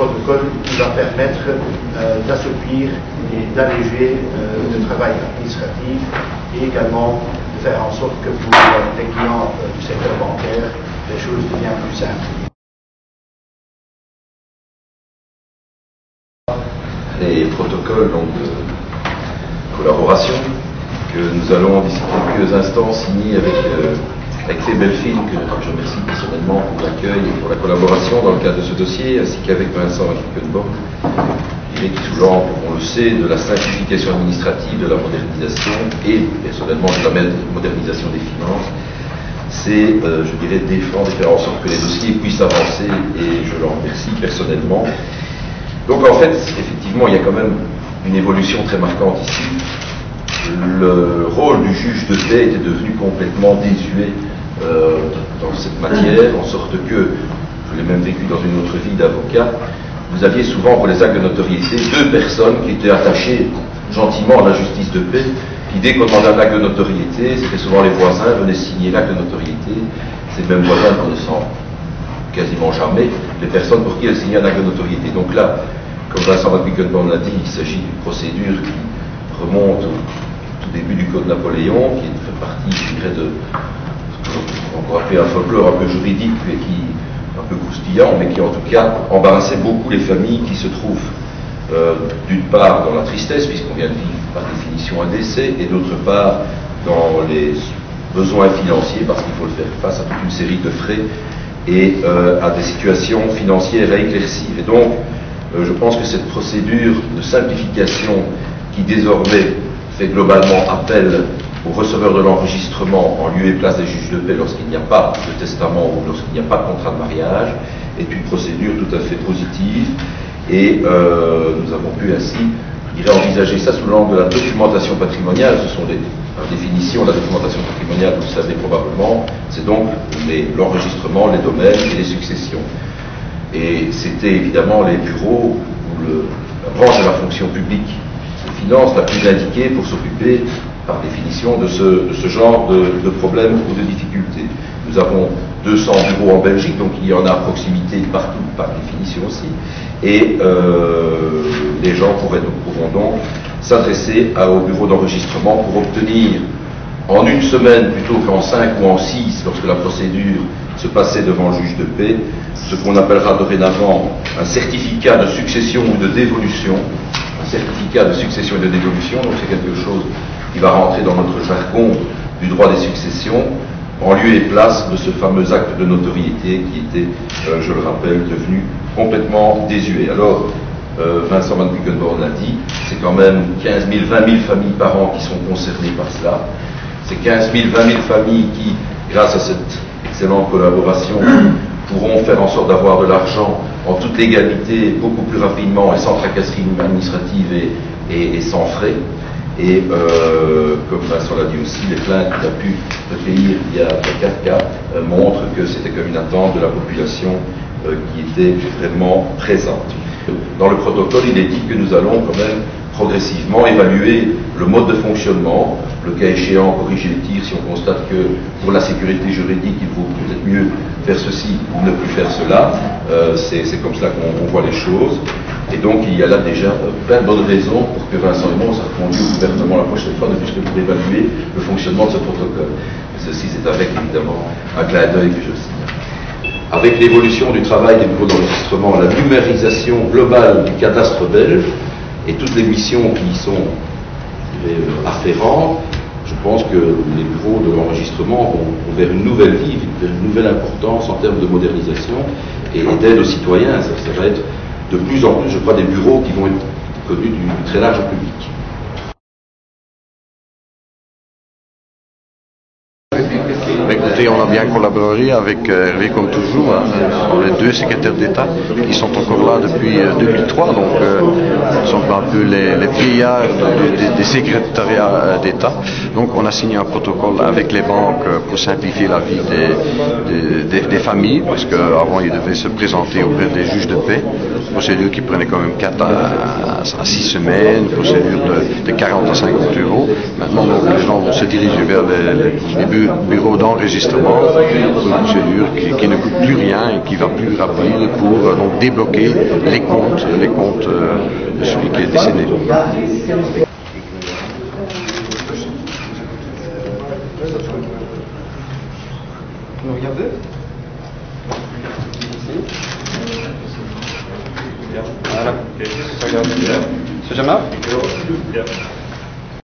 protocole qui va permettre d'assouplir et d'alléger le travail administratif et également de faire en sorte que pour les clients du secteur bancaire, les choses deviennent plus simples. Les protocoles donc, de collaboration que nous allons d'ici quelques instants signer avec les Belfines, que je remercie personnellement pour l'accueil et pour la collaboration dans le cadre de ce dossier, ainsi qu'avec Vincent Quickenborn, qui sous-genre, on le sait, de la simplification administrative, de la modernisation et personnellement de la modernisation des finances. C'est, je dirais, défendre et faire en sorte que les dossiers puissent avancer, et je l'en remercie personnellement. Donc en fait, effectivement, il y a quand même une évolution très marquante ici. Le rôle du juge de paix était devenu complètement désuet dans cette matière, en sorte que, je l'ai même vécu dans une autre vie d'avocat, vous aviez souvent pour les actes de notoriété deux personnes qui étaient attachées gentiment à la justice de paix, qui dès qu'on demandait un acte de notoriété, c'était souvent les voisins venaient signer l'acte de notoriété, ces mêmes voisins connaissant quasiment jamais les personnes pour qui elles signaient un acte de notoriété. Donc là, comme Vincent Quickenborn l'a dit, il s'agit d'une procédure qui remonte au tout début du Code Napoléon, qui fait partie, je dirais, de ce qu'on pourrait appeler un folklore un peu juridique, mais qui un peu croustillant, mais qui en tout cas embarrassait beaucoup les familles qui se trouvent d'une part dans la tristesse, puisqu'on vient de vivre par définition un décès, et d'autre part dans les besoins financiers, parce qu'il faut le faire face à toute une série de frais et à des situations financières à éclaircir. Et donc, je pense que cette procédure de simplification qui désormais fait globalement appel au receveur de l'enregistrement en lieu et place des juges de paix lorsqu'il n'y a pas de testament ou lorsqu'il n'y a pas de contrat de mariage est une procédure tout à fait positive, et nous avons pu ainsi, je dirais, envisager ça sous l'angle de la documentation patrimoniale. Ce sont par définition, la documentation patrimoniale, vous le savez probablement, c'est donc l'enregistrement, les domaines et les successions. Et c'était évidemment les bureaux ou la branche de la fonction publique de finance la plus indiquée pour s'occuper, par définition, de ce genre de problèmes ou de difficultés. Nous avons 200 bureaux en Belgique, donc il y en a à proximité partout, par définition aussi, et les gens pourront donc s'adresser au bureau d'enregistrement pour obtenir en une semaine plutôt qu'en 5 ou en 6, lorsque la procédure se passait devant le juge de paix, ce qu'on appellera dorénavant un certificat de succession ou de dévolution. Un certificat de succession et de dévolution, donc c'est quelque chose qui va rentrer dans notre jargon du droit des successions, en lieu et place de ce fameux acte de notoriété qui était, je le rappelle, devenu complètement désuet. Alors, Vincent Quickenborn l'a dit, c'est quand même 15 000, 20 000 familles par an qui sont concernées par cela. C'est 15 000, 20 000 familles qui, grâce à cette excellente collaboration, pourront faire en sorte d'avoir de l'argent en toute légalité, beaucoup plus rapidement et sans tracasserie administrative et sans frais. Et comme Vincent l'a dit aussi, les plaintes qu'il a pu recueillir il y a 4 cas montrent que c'était comme une attente de la population qui était vraiment présente. Dans le protocole, il est dit que nous allons quand même progressivement évaluer le mode de fonctionnement, le cas échéant corriger le tir si on constate que pour la sécurité juridique il vaut peut-être mieux faire ceci ou ne plus faire cela. C'est comme cela qu'on voit les choses, et donc il y a là déjà plein de bonnes raisons pour que Vincent et moi on s'est répondu au gouvernement la prochaine fois, ne plus que pour évaluer le fonctionnement de ce protocole. Et ceci c'est avec évidemment un clin d'œil que je signe. Avec l'évolution du travail des bureaux d'enregistrement, la numérisation globale du cadastre belge et toutes les missions qui y sont afférentes, je pense que les bureaux de l'enregistrement vont vers une nouvelle vie, vers une nouvelle importance en termes de modernisation et d'aide aux citoyens. Ça va être de plus en plus, je crois, des bureaux qui vont être connus du très large public. Écoutez, on a bien collaboré avec Hervé comme toujours, les deux secrétaires d'État qui sont encore là depuis 2003, donc ils sont un peu les vieillards des secrétariats d'État. Donc on a signé un protocole avec les banques pour simplifier la vie des familles, parce qu'avant ils devaient se présenter auprès des juges de paix, procédure qui prenait quand même 4 à 6 semaines, procédure de 40 à 50 euros. Maintenant donc, les gens vont se diriger vers les bureaux d'enregistrement une procédure qui ne coûte plus rien et qui va plus rapide pour donc débloquer les comptes de celui qui est décédé. Vous regardez? Voilà, ok. Regardez. C'est Jamar?